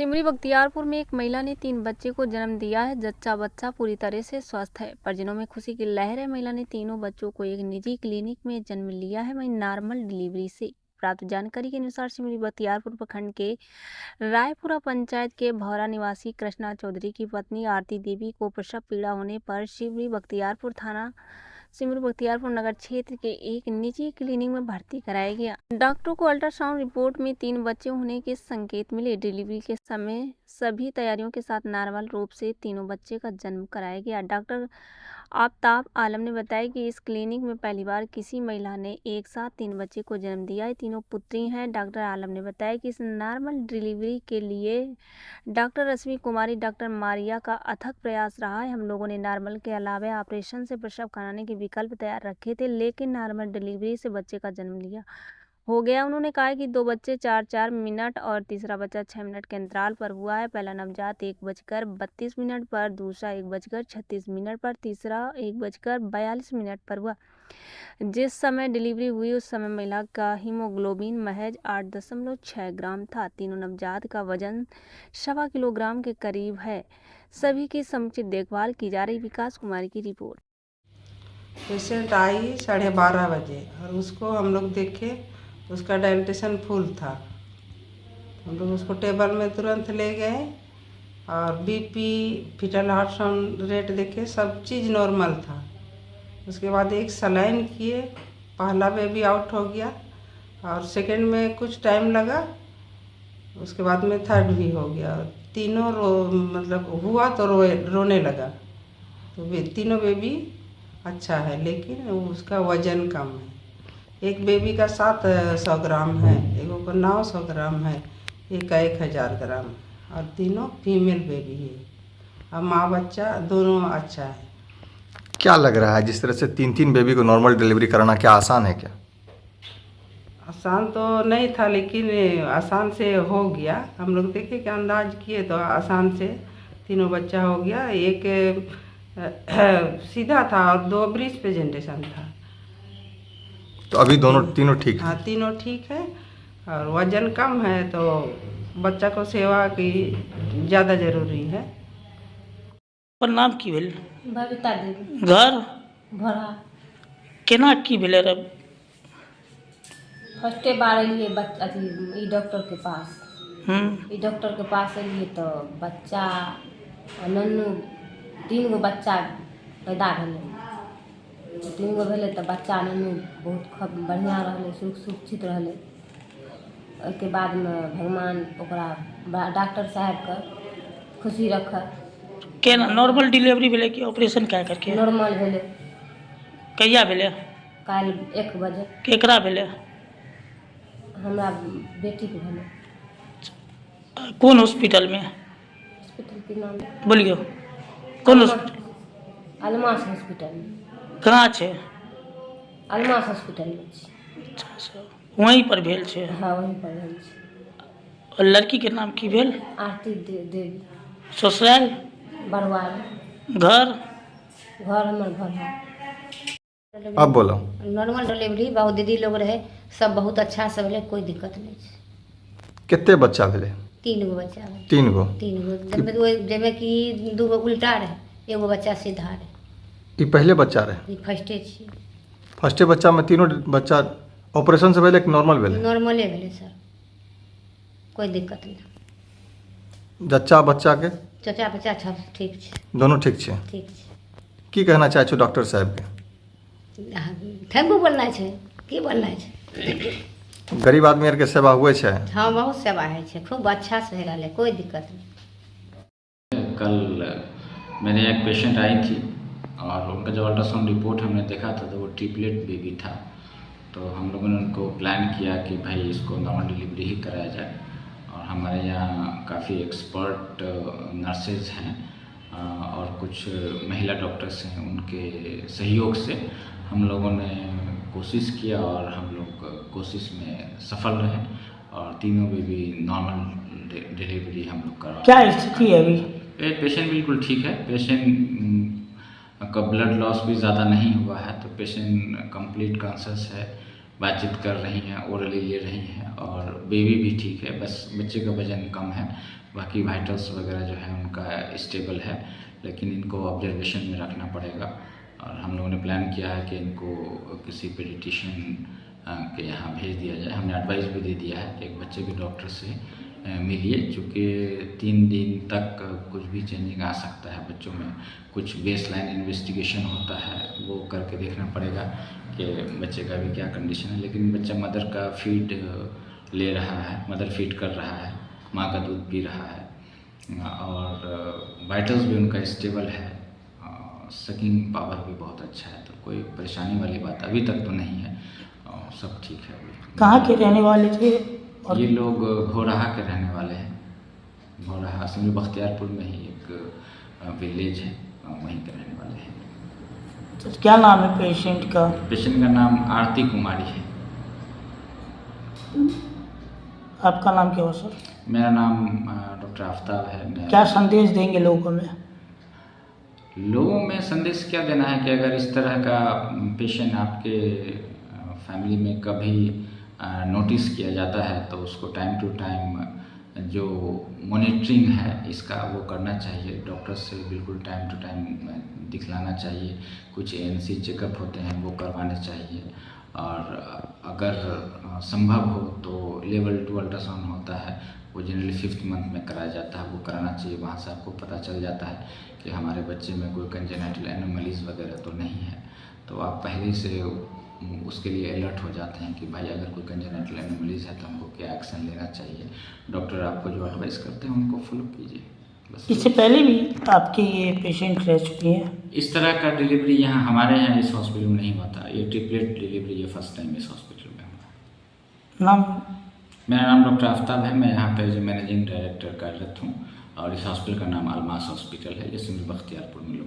सिमरी बख्तियारपुर में एक महिला ने 3 बच्चे को जन्म दिया है। जच्चा बच्चा पूरी तरह से स्वस्थ है। परिजनों में खुशी की लहर है। महिला ने तीनों बच्चों को एक निजी क्लिनिक में जन्म लिया है, वहीं नॉर्मल डिलीवरी से। प्राप्त जानकारी के अनुसार सिमरी बख्तियारपुर प्रखंड के रायपुरा पंचायत के भौरा निवासी कृष्णा चौधरी की पत्नी आरती देवी को प्रसव पीड़ा होने पर सिमरी बख्तियारपुर नगर क्षेत्र के एक निजी क्लिनिक में भर्ती कराया गया। डॉक्टरों को अल्ट्रासाउंड रिपोर्ट में 3 बच्चे होने के संकेत मिले। डिलीवरी के समय सभी तैयारियों के साथ नॉर्मल रूप से तीनों बच्चे का जन्म कराया गया। डॉक्टर आफ्ताब आलम ने बताया कि इस क्लिनिक में पहली बार किसी महिला ने एक साथ 3 बच्चे को जन्म दिया है। तीनों पुत्री हैं। डॉक्टर आलम ने बताया कि इस नॉर्मल डिलीवरी के लिए डॉक्टर रश्मि कुमारी, डॉक्टर मारिया का अथक प्रयास रहा है। हम लोगों ने नॉर्मल के अलावा ऑपरेशन से प्रसव कराने के विकल्प तैयार रखे थे, लेकिन नॉर्मल डिलीवरी से बच्चे का जन्म हो गया। उन्होंने कहा कि 2 बच्चे 4-4 मिनट और तीसरा बच्चा 6 मिनट के अंतराल पर हुआ है। पहला नवजात 1:32 पर, दूसरा 1:36 पर, तीसरा 1:42 पर हुआ। जिस समय डिलीवरी हुई उस समय महिला का हीमोग्लोबिन महज 8.6 ग्राम था। तीनों नवजात का वजन 1.25 किलोग्राम के करीब है। सभी की समुचित देखभाल की जा रही। विकास कुमारी की रिपोर्ट। पेशेंट आई 12:30 बजे और उसको हम लोग देखे, उसका डायलिटेशन फुल था। हम लोग उसको टेबल में तुरंत ले गए और BP, fetal heart sound rate देखे, सब चीज़ नॉर्मल था। उसके बाद एक सलाइन किए, पहला बेबी आउट हो गया और सेकंड में कुछ टाइम लगा, उसके बाद में थर्ड भी हो गया। तीनों मतलब हुआ तो रोने लगा। तो तीनों बेबी अच्छा है, लेकिन उसका वज़न कम है। एक बेबी का 700 ग्राम है, एक का 900 ग्राम है, एक का 1000 ग्राम, और तीनों फीमेल बेबी है। और माँ बच्चा दोनों अच्छा है। क्या लग रहा है, जिस तरह से 3 बेबी को नॉर्मल डिलीवरी कराना क्या आसान है क्या? आसान तो नहीं था, लेकिन आसान से हो गया। हम लोग देखे कि अंदाज किए तो आसान से तीनों बच्चा हो गया। एक सीधा था और 2 ब्रीच प्रेजेंटेशन था। तो अभी तीनों ठीक है? हाँ, तीनों ठीक है और वजन कम है, तो बच्चा को सेवा की ज़्यादा ज़रूरी है। पर नाम की भेल? बबीता देवी। घर भरा केना की भेले रे? फर्स्टे बार एलिए अथी डॉक्टर के पास। डॉक्टर के पास एलिए तो बच्चा नन्नू 3 गो बच्चा पैदा भेलै। 3 गो भेलै तो बच्चा नन्नू बहुत बढ़िया रहलै, सुरक्षित रहलै। ओहिके बाद में भगवान ओकरा डॉक्टर साहब के खुशी रखै। केना नॉर्मल डिलीवरी भेले कि ऑपरेशन क्या करके? नॉर्मल भेलै। कहिया भेले? काल्हि 1 बजे। केकरा भेले? हमरा बेटी के भेलै। कौन हॉस्पिटल में? हॉस्पिटल के नाम बोलियो। कौन हॉस्पिटल? अलमास हॉस्पिटल में। कहाँ छे? अलमास हॉस्पिटल में छी। अच्छा, वहीं पर भेल छे? हाँ, वहीं पर भेल छी। और लड़की के नाम की भेल? आरती देवी। ससुराल? बरवाल। घर हमर घर है। अब बोलो। नॉर्मल डिलीवरी बहुत दीदी लोग रहे, सब बहुत अच्छा से भेले, कोई दिक्कत नहीं है। कितने बच्चा भेले? 3 गो बच्चा भेले। 3 गो? 3 गो जैमे कि 2 गो उल्टा रहे, 1 गो बच्चा सीधा रहे। ये पहले बच्चा रहे? फर्स्टे छी। फर्स्टे बच्चा में तीनों बच्चा ऑपरेशन से भेले कि नॉर्मल भेले? नॉर्मले भेले सर, कोई दिक्कत नहीं। जच्चा बच्चा के? चचा बच्चा सब ठीक छे। दोनों ठीक छे? ठीक छे। की कहना चाहे छो डॉक्टर साहब के? थैंक यू बोलना है, की बोलना है। गरीब आदमी आर के सेवा हुए छे? हाँ, बहुत सेवा है, खूब अच्छा से रहे, कोई दिक्कत नहीं। कल मेरे एक पेशेंट आई थी और उनका जब अल्ट्रासाउंड रिपोर्ट हमने देखा था तो वो ट्रिपलेट बेबी था। तो हम लोगों ने उनको प्लान किया कि भाई इसको नॉर्मल डिलीवरी ही कराया जाए। और हमारे यहाँ काफ़ी एक्सपर्ट नर्सेज हैं और कुछ महिला डॉक्टर्स हैं, उनके सहयोग से हम लोगों ने कोशिश किया और हम लोग कोशिश में सफल रहे और तीनों बेबी नॉर्मल डिलीवरी हम लोग करा। क्या स्थिति है अभी? पेशेंट बिल्कुल ठीक है। पेशेंट का ब्लड लॉस भी ज़्यादा नहीं हुआ है, तो पेशेंट कंप्लीट कॉन्शियस है, बातचीत कर रही हैं, ओरली ले रही हैं और बेबी भी ठीक है। बस बच्चे का वजन कम है, बाकी वाइटल्स वगैरह जो है उनका स्टेबल है, लेकिन इनको ऑब्जर्वेशन में रखना पड़ेगा। और हम लोगों ने प्लान किया है कि इनको किसी पेडिट्रिशियन के यहाँ भेज दिया जाए। हमने एडवाइस भी दे दिया है कि एक बच्चे के डॉक्टर से मिलिए, चूँकि 3 दिन तक कुछ भी चेंजिंग आ सकता है बच्चों में। कुछ बेसलाइन इन्वेस्टिगेशन होता है, वो करके देखना पड़ेगा कि बच्चे का भी क्या कंडीशन है। लेकिन बच्चा मदर का फीड ले रहा है, मदर फीड कर रहा है, माँ का दूध पी रहा है और वाइटल्स भी उनका स्टेबल है, सकिंग पावर भी बहुत अच्छा है। तो कोई परेशानी वाली बात अभी तक तो नहीं है, सब ठीक है अभी। कहाँ के रहने वाले थे? और ये लोग घोराहा के रहने वाले हैं। घोराहा सिमरी बख्तियारपुर में ही एक विलेज है, वहीं के रहने वाले हैं। तो क्या नाम है पेशेंट का? पेशेंट का नाम आरती कुमारी है। आपका नाम क्या हो सर? मेरा नाम डॉक्टर आफ्ताब है। क्या संदेश देंगे लोगों में? लोगों में संदेश क्या देना है कि अगर इस तरह का पेशेंट आपके फैमिली में कभी नोटिस किया जाता है तो उसको टाइम टू टाइम जो मॉनिटरिंग है इसका वो करना चाहिए। डॉक्टर से बिल्कुल टाइम टू टाइम दिखलाना चाहिए। कुछ ANC चेकअप होते हैं वो करवाने चाहिए, और अगर संभव हो तो लेवल 2 अल्ट्रासाउंड होता है, वो जनरली 5th मंथ में कराया जाता है, वो कराना चाहिए। वहाँ से आपको पता चल जाता है कि हमारे बच्चे में कोई कंजेनिटल एनोमलीज वगैरह तो नहीं है, तो आप पहले से उसके लिए अलर्ट हो जाते हैं कि भाई अगर कोई कंजेनिटल एनोमलीज है तो हमको क्या एक्शन लेना चाहिए। डॉक्टर आपको जो एडवाइस करते हैं उनको फॉलो कीजिए बस। इससे पहले भी आपके ये पेशेंट रह चुकी हैं? इस तरह का डिलीवरी यहाँ हमारे यहाँ इस हॉस्पिटल में नहीं होता। ये ट्रिपलेट डिलीवरी ये फर्स्ट टाइम इस हॉस्पिटल में हुआ। नाम? मेरा नाम डॉक्टर आफ्ताब है। मैं यहाँ पे एज मैनेजिंग डायरेक्टर कार्यरत हूँ, और इस हॉस्पिटल का नाम अलमास हॉस्पिटल है, ये सिमरी बख्तियारपुर में